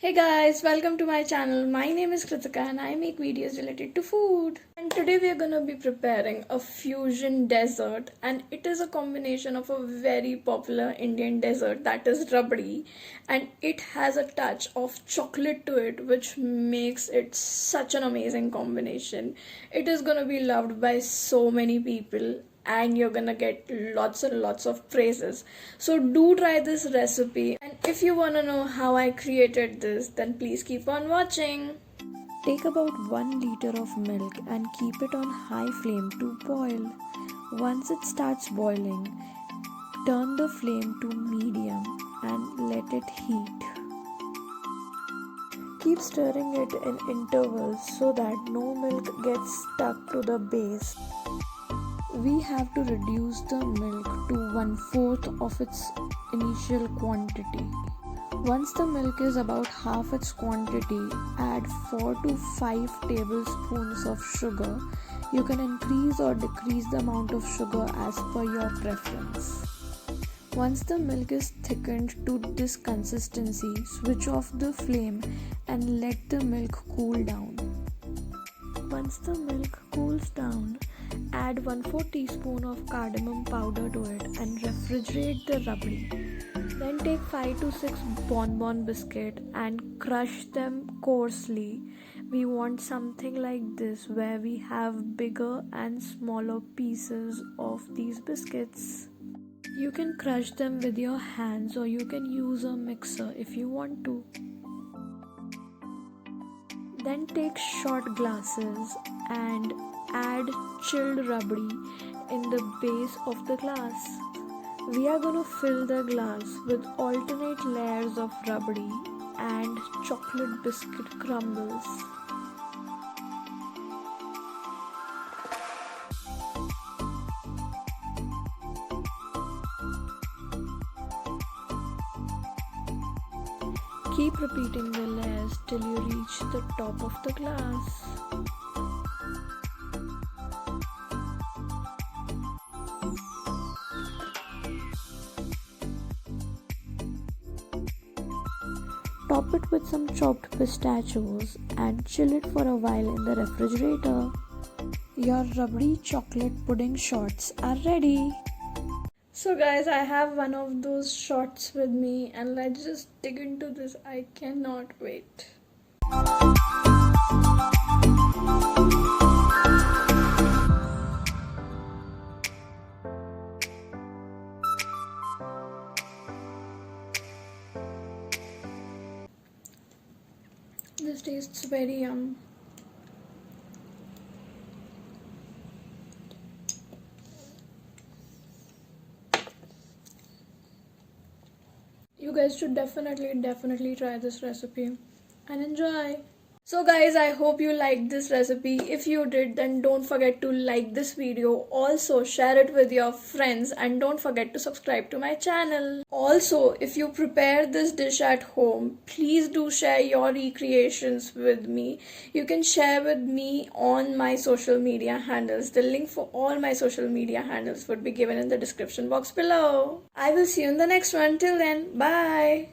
Hey guys, welcome to my channel. My name is Kritika and I make videos related to food. And today we are gonna be preparing a fusion dessert, and it is a combination of a very popular Indian dessert, that is Rabdi, and it has a touch of chocolate to it which makes it such an amazing combination. It is gonna be loved by so many people and you're gonna get lots and lots of praises. So do try this recipe, and if you wanna know how I created this, then please keep on watching. Take about 1 liter of milk and keep it on high flame to boil. Once it starts boiling, turn the flame to medium and let it heat. Keep stirring it in intervals so that no milk gets stuck to the base. We have to reduce the milk to 1/4 of its initial quantity. Once the milk is about half its quantity, add 4 to 5 tablespoons of sugar. You can increase or decrease the amount of sugar as per your preference. Once the milk is thickened to this consistency, switch off the flame and let the milk cool down. Once the milk cools down, add 1/4 teaspoon of cardamom powder to it and refrigerate the rabdi. Then take 5 to 6 bonbon biscuit and crush them coarsely. We want something like this where we have bigger and smaller pieces of these biscuits. You can crush them with your hands or you can use a mixer if you want to. Then take short glasses and add chilled rabdi in the base of the glass. We are going to fill the glass with alternate layers of rabdi and chocolate biscuit crumbles. Keep repeating the layers till you reach the top of the glass. Top it with some chopped pistachios and chill it for a while in the refrigerator. Your rabdi chocolate pudding shots are ready. So guys, I have one of those shots with me and let's just dig into this. I cannot wait. This tastes very yum. You guys should definitely try this recipe and enjoy. So guys, I hope you liked this recipe. If you did, then don't forget to like this video. Also share it with your friends and don't forget to subscribe to my channel. Also, if you prepare this dish at home, please do share your recreations with me. You can share with me on my social media handles. The link for all my social media handles would be given in the description box below. I will see you in the next one. Till then, bye.